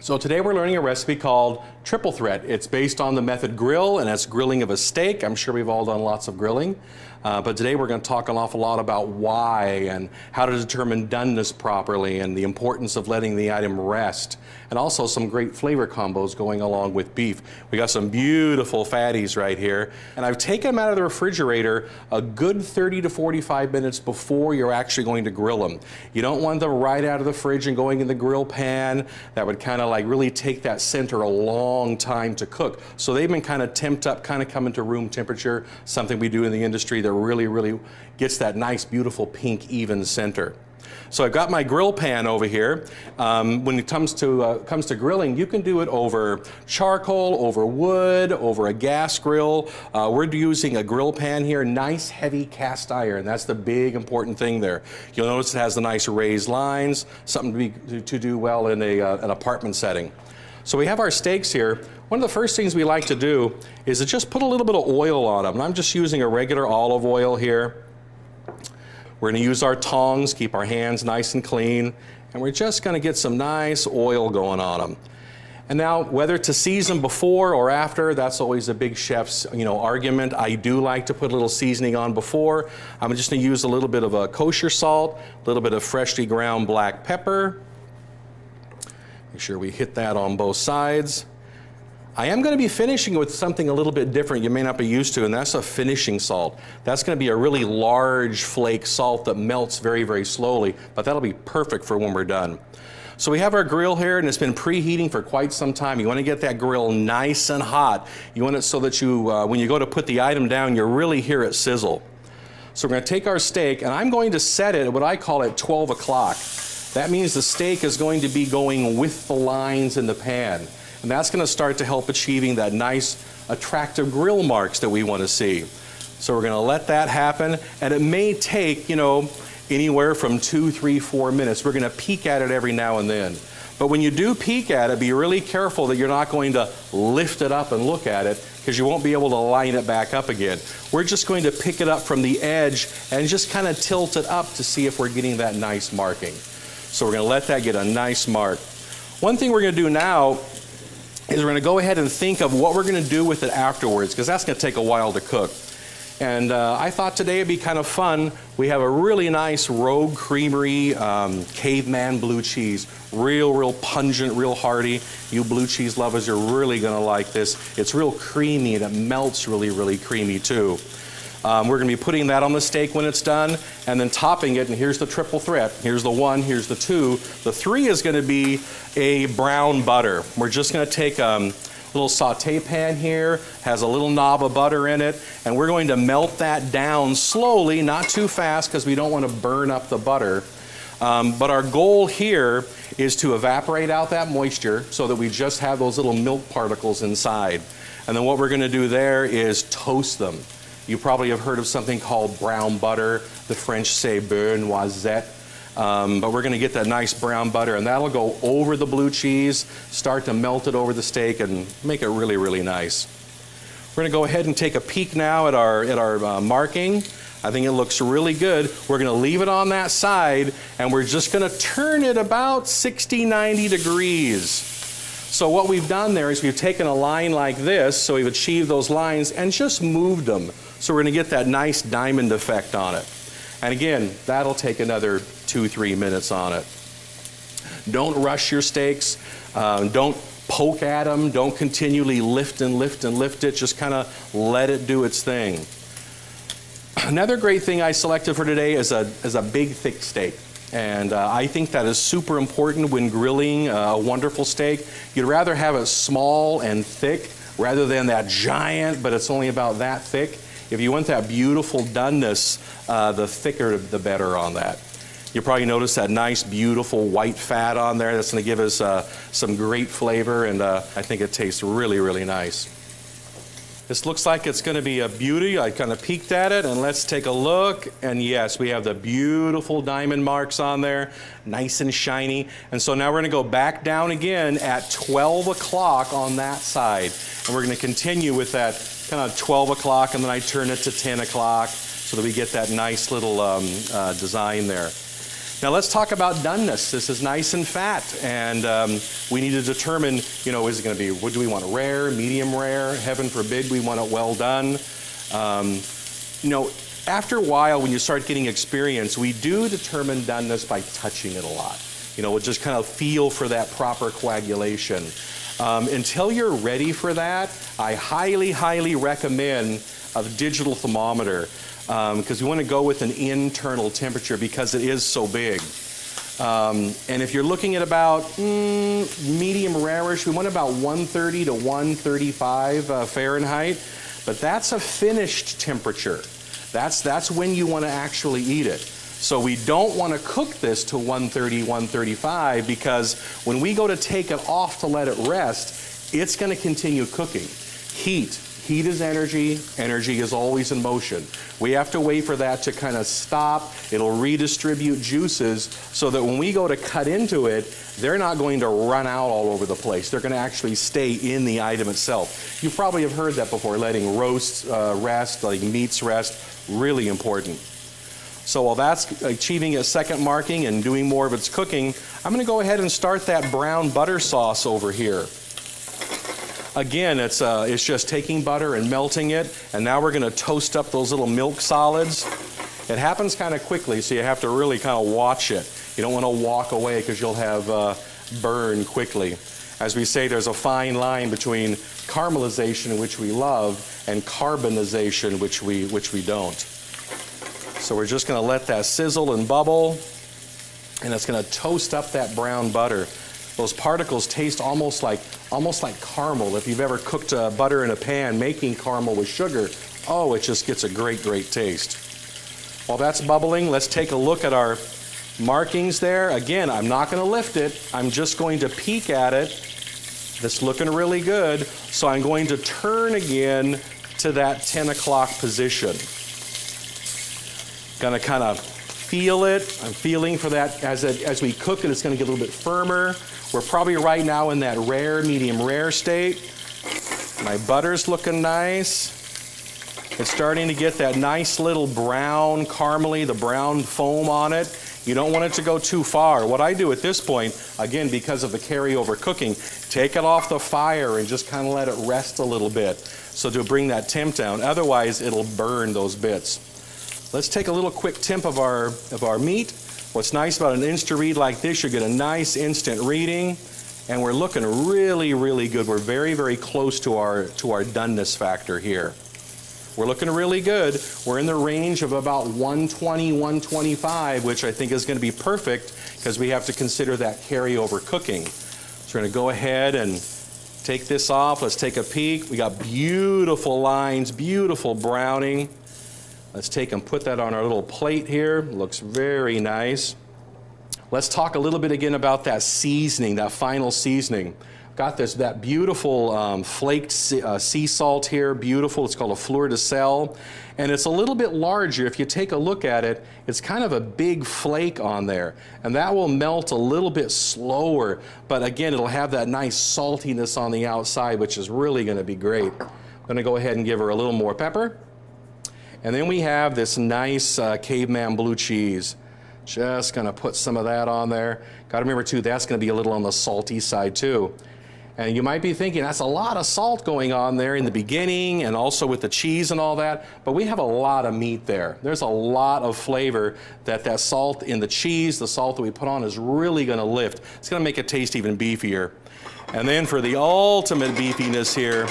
So today we're learning a recipe called triple threat. It's based on the method grill, and it's grilling of a steak. I'm sure we've all done lots of grilling. But today we're going to talk an awful lot about why and how to determine doneness properly and the importance of letting the item rest, and also some great flavor combos going along with beef. We got some beautiful fatties right here, and I've taken them out of the refrigerator a good 30 to 45 minutes before you're actually going to grill them. You don't want them right out of the fridge and going in the grill pan. That would kind of like really take that center a long time to cook. So they've been kind of temped up, kind of coming to room temperature, something we do in the industry that really gets that nice, beautiful pink, even center. So I've got my grill pan over here. When it comes to grilling, you can do it over charcoal, over wood, over a gas grill. We're using a grill pan here, nice heavy cast iron. That's the big important thing there. You'll notice it has the nice raised lines, something to do well in an apartment setting. So we have our steaks here. One of the first things we like to do is to just put a little bit of oil on them. And I'm just using a regular olive oil here. We're going to use our tongs, keep our hands nice and clean, and we're just going to get some nice oil going on them. And now, whether to season before or after, that's always a big chef's argument. I do like to put a little seasoning on before. I'm just going to use a little bit of a kosher salt, a little bit of freshly ground black pepper. Make sure we hit that on both sides. I am going to be finishing with something a little bit different you may not be used to, and that's a finishing salt. That's going to be a really large flake salt that melts very slowly, but that'll be perfect for when we're done. So we have our grill here, and it's been preheating for quite some time. You want to get that grill nice and hot. You want it so that you, when you go to put the item down, you really hear it sizzle. So we're going to take our steak, and I'm going to set it at what I call at 12 o'clock. That means the steak is going to be going with the lines in the pan. And that's going to start to help achieving that nice, attractive grill marks that we want to see. So we're going to let that happen, and it may take, anywhere from 2, 3, 4 minutes. We're going to peek at it every now and then. But when you do peek at it, be really careful that you're not going to lift it up and look at it, because you won't be able to line it back up again. We're just going to pick it up from the edge and just kind of tilt it up to see if we're getting that nice marking. So we're going to let that get a nice mark. One thing we're going to do now is we're going to go ahead and think of what we're going to do with it afterwards, because that's going to take a while to cook. And I thought today it'd be kind of fun. We have a really nice Rogue Creamery Caveman blue cheese. Real pungent, real hearty. You blue cheese lovers are really going to like this. It's real creamy, and it melts really creamy too. We're going to be putting that on the steak when it's done, and then topping it, and here's the triple threat. Here's the 1, here's the 2. The 3 is going to be a brown butter. We're just going to take a little saute pan here, has a little knob of butter in it, and we're going to melt that down slowly, not too fast, because we don't want to burn up the butter. But our goal here is to evaporate out that moisture so that we just have those little milk particles inside. And then what we're going to do there is toast them. You probably have heard of something called brown butter. The French say beurre noisette. But we're going to get that nice brown butter, and that'll go over the blue cheese, start to melt it over the steak, and make it really nice. We're going to go ahead and take a peek now at our marking. I think it looks really good. We're going to leave it on that side, and we're just going to turn it about 60-90 degrees. So what we've done there is we've taken a line like this, so we've achieved those lines, and just moved them. So we're going to get that nice diamond effect on it. And again, that'll take another 2-3 minutes on it. Don't rush your steaks. Don't poke at them. Don't continually lift it. Just kind of let it do its thing. Another great thing I selected for today is a big, thick steak. And I think that is super important when grilling a wonderful steak. You'd rather have it small and thick rather than that giant, but it's only about that thick. If you want that beautiful doneness, the thicker the better on that. You'll probably notice that nice, beautiful white fat on there. That's going to give us some great flavor, and I think it tastes really nice. This looks like it's going to be a beauty. I kind of peeked at it, and let's take a look. And yes, we have the beautiful diamond marks on there, nice and shiny. And so now we're going to go back down again at 12 o'clock on that side. And we're going to continue with that kind of 12 o'clock, and then I turn it to 10 o'clock so that we get that nice little design there. Now let's talk about doneness. This is nice and fat, and we need to determine, you know, is it going to be, what do we want, rare, medium rare? Heaven forbid we want it well done. You know, after a while, when you start getting experience, we do determine doneness by touching it a lot. You know, we'll just kind of feel for that proper coagulation. Until you're ready for that, I highly, highly recommend a digital thermometer, because we want to go with an internal temperature because it is so big. And if you're looking at about medium rarish, we want about 130 to 135 Fahrenheit, but that's a finished temperature. That's when you want to actually eat it. So we don't want to cook this to 130, 135, because when we go to take it off to let it rest, it's going to continue cooking. Heat is energy. Energy is always in motion. We have to wait for that to kind of stop. It'll redistribute juices so that when we go to cut into it, they're not going to run out all over the place. They're going to actually stay in the item itself. You probably have heard that before, letting roasts rest, letting meats rest, really important. So while that's achieving a second marking and doing more of its cooking, I'm going to go ahead and start that brown butter sauce over here. Again, it's just taking butter and melting it, and now we're going to toast up those little milk solids. It happens kind of quickly, so you have to really kind of watch it. You don't want to walk away because you'll have burn quickly. As we say, there's a fine line between caramelization, which we love, and carbonization, which we don't. So we're just going to let that sizzle and bubble, and it's going to toast up that brown butter. Those particles taste almost like caramel. If you've ever cooked butter in a pan making caramel with sugar, oh, it just gets a great, great taste. While that's bubbling, let's take a look at our markings there. Again, I'm not going to lift it. I'm just going to peek at it. It's looking really good. So I'm going to turn again to that 10 o'clock position. Going to kind of feel it. I'm feeling for that as we cook it, it's going to get a little bit firmer. We're probably right now in that rare, medium rare state. My butter's looking nice. It's starting to get that nice little brown caramely, the brown foam on it. You don't want it to go too far. What I do at this point, again, because of the carryover cooking, take it off the fire and just kind of let it rest a little bit, so to bring that temp down. Otherwise, it'll burn those bits. Let's take a little quick temp of our meat. What's nice about an Insta-Read like this, you get a nice instant reading, and we're looking really, really good. We're very, very close to our doneness factor here. We're looking really good. We're in the range of about 120, 125, which I think is going to be perfect because we have to consider that carryover cooking. So we're going to go ahead and take this off. Let's take a peek. We got beautiful lines, beautiful browning. Let's take and put that on our little plate here. Looks very nice. Let's talk a little bit again about that seasoning, that final seasoning. Got that beautiful flaked sea salt here, beautiful. It's called a fleur de sel. And it's a little bit larger. If you take a look at it, it's kind of a big flake on there. And that will melt a little bit slower. But again, it'll have that nice saltiness on the outside, which is really going to be great. I'm going to go ahead and give her a little more pepper. And then we have this nice Caveman blue cheese. Just going to put some of that on there. Got to remember too, that's going to be a little on the salty side too. And you might be thinking that's a lot of salt going on there in the beginning and also with the cheese and all that, but we have a lot of meat there. There's a lot of flavor that salt in the cheese, the salt that we put on, is really going to lift. It's going to make it taste even beefier. And then for the ultimate beefiness here,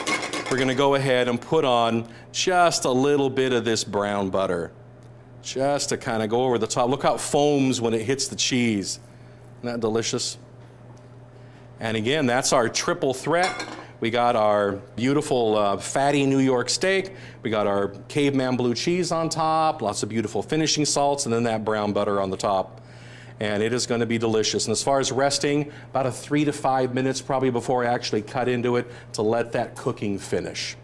we're going to go ahead and put on just a little bit of this brown butter, just to kind of go over the top. Look how it foams when it hits the cheese. Isn't that delicious? And again, that's our triple threat. We got our beautiful fatty New York steak. We got our Caveman blue cheese on top, lots of beautiful finishing salts, and then that brown butter on the top. And it is going to be delicious. And as far as resting, about 3 to 5 minutes probably before I actually cut into it to let that cooking finish.